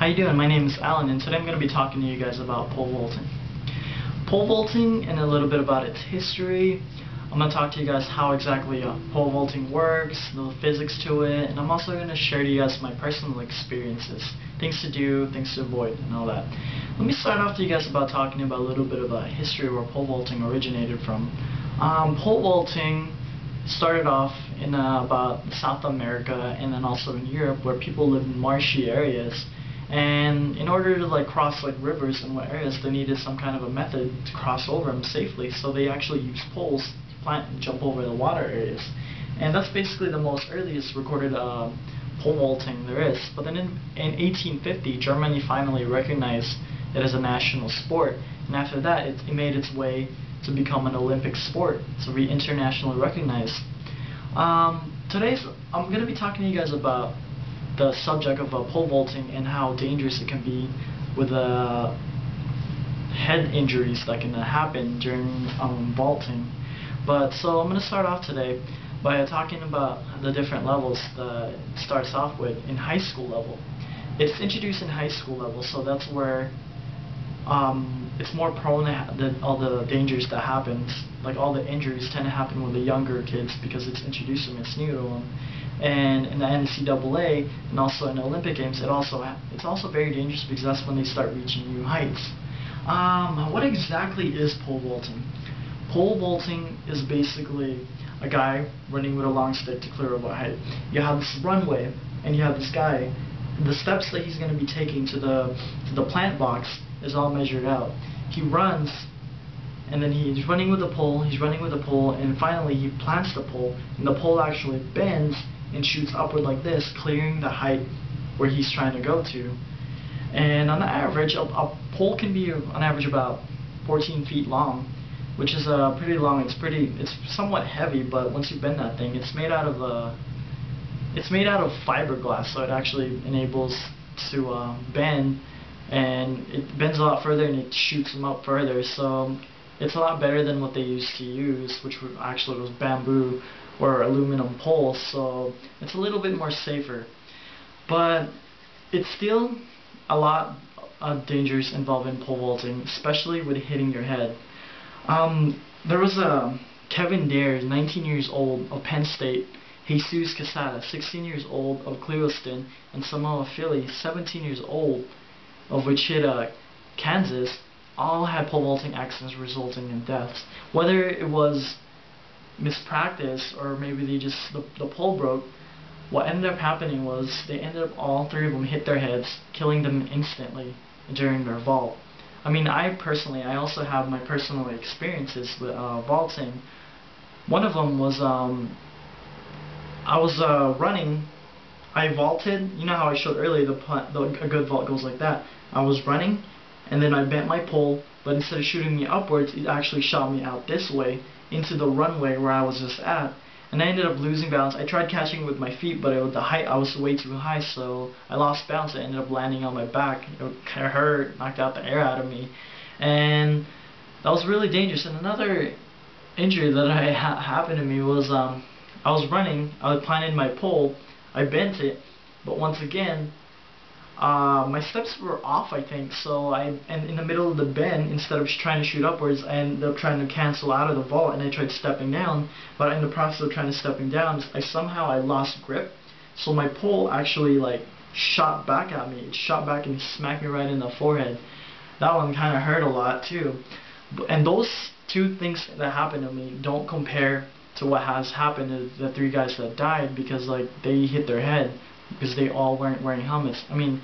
How you doing? My name is Alan, and today I'm going to be talking to you guys about pole vaulting. Pole vaulting and a little bit about its history. I'm going to talk to you guys how exactly pole vaulting works, the physics to it, and I'm also going to share to you guys my personal experiences, things to do, things to avoid, and all that. Let me start off to you guys about talking about a little bit of a history where pole vaulting originated from. Pole vaulting started off in about South America and then also in Europe, where people lived in marshy areas. And in order to cross rivers and areas, they needed some kind of a method to cross over them safely. So they actually used poles to plant and jump over the water areas. And that's basically the most earliest recorded pole vaulting there is. But then in 1850, Germany finally recognized it as a national sport. And after that, it made its way to become an Olympic sport, to be internationally recognized. Today, I'm going to be talking to you guys about the subject of pole vaulting and how dangerous it can be with head injuries that can happen during vaulting. So I'm going to start off today by talking about the different levels that it starts off with in high school level. It's introduced in high school level, so that's where it's more prone to all the dangers that happens. Like all the injuries tend to happen with the younger kids because it's introduced them, it's new to them. And in the NCAA and also in the Olympic Games, it's also very dangerous because that's when they start reaching new heights. What exactly is pole vaulting? Pole vaulting is basically a guy running with a long stick to clear over a height. You have this runway, and you have this guy. The steps that he's going to be taking to the plant box is all measured out. He runs, and then he's running with the pole, and finally he plants the pole, and the pole actually bends and shoots upward like this, clearing the height where he's trying to go to. And on the average, a pole can be on average about 14 feet long, which is pretty long. It's somewhat heavy, but once you bend that thing, it's made out of fiberglass, so it actually enables to bend, and it bends a lot further and it shoots them up further. So it's a lot better than what they used to use, which actually was bamboo or aluminum poles, so it's a little bit more safer. But it's still a lot of dangers involved in pole vaulting, especially with hitting your head. There was Kevin Dare, 19 years old, of Penn State, Jesus Quesada, 16 years old, of Clewiston, and Samoa Philly, 17 years old, of Wichita, Kansas, all had pole vaulting accidents resulting in deaths. Whether it was mispractice or maybe the pole broke, what ended up happening was all three of them hit their heads, killing them instantly during their vault. I mean, I also have my personal experiences with vaulting. One of them was I was running. I vaulted. You know how I showed earlier a good vault goes like that. I was running, and then I bent my pole, but instead of shooting me upwards, it actually shot me out this way into the runway where I was just at, and I ended up losing balance. I tried catching with my feet, but the height, I was way too high, so I lost balance. I ended up landing on my back. It kind of hurt, knocked out the air out of me, and that was really dangerous. And another injury that happened to me was I was running, I was planting my pole, I bent it, but once again, my steps were off, I think, and in the middle of the bend, instead of trying to shoot upwards, I ended up trying to cancel out of the vault, and I tried stepping down, but in the process of trying to stepping down, I lost grip, so my pole actually shot back at me. It shot back and smacked me right in the forehead. That one kind of hurt a lot too. And those two things that happened to me don't compare to what has happened to the three guys that died, because they hit their head because they all weren't wearing helmets. I mean,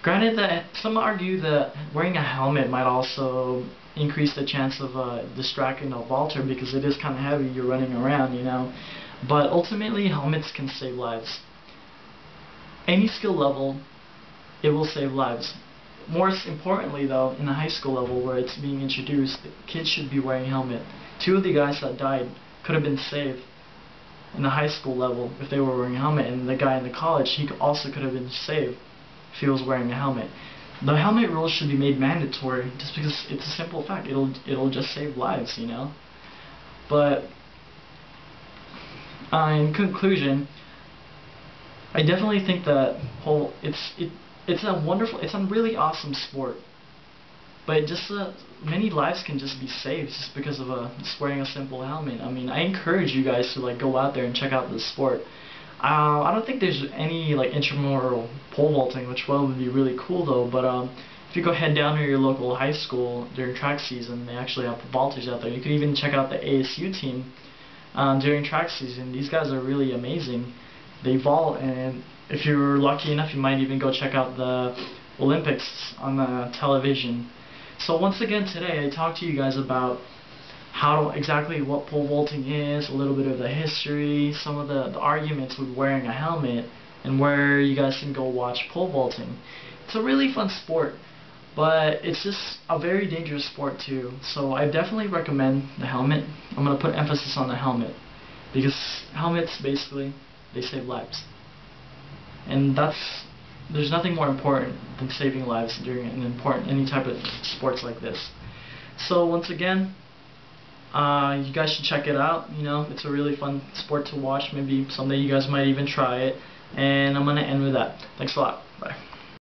granted that some argue that wearing a helmet might also increase the chance of distracting a vaulter because it is kind of heavy, you're running around, you know. But ultimately, helmets can save lives. Any skill level, it will save lives. More importantly though, in the high school level where it's being introduced, kids should be wearing helmet. Two of the guys that died could have been saved in the high school level if they were wearing a helmet, and the guy in the college, he also could have been saved if he was wearing a helmet. The helmet rule should be made mandatory just because it's a simple fact. It'll just save lives, you know. But in conclusion, I definitely think that it's a really awesome sport. But just many lives can just be saved just because of just wearing a simple helmet. I mean, I encourage you guys to like go out there and check out this sport. I don't think there's any like intramural pole vaulting, which would be really cool though. But if you go head down to your local high school during track season, they actually have vaulters out there. You can even check out the ASU team during track season. These guys are really amazing. They vault, and if you're lucky enough, you might even go check out the Olympics on the television. So once again today, I talked to you guys about exactly what pole vaulting is, a little bit of the history, some of the arguments with wearing a helmet, and where you guys can go watch pole vaulting. It's a really fun sport, but it's just a very dangerous sport too. So I definitely recommend the helmet. I'm going to put emphasis on the helmet, because helmets basically, they save lives. And there's nothing more important than saving lives during any type of sports like this. So once again, you guys should check it out. You know, it's a really fun sport to watch. Maybe someday you guys might even try it. And I'm gonna end with that. Thanks a lot. Bye.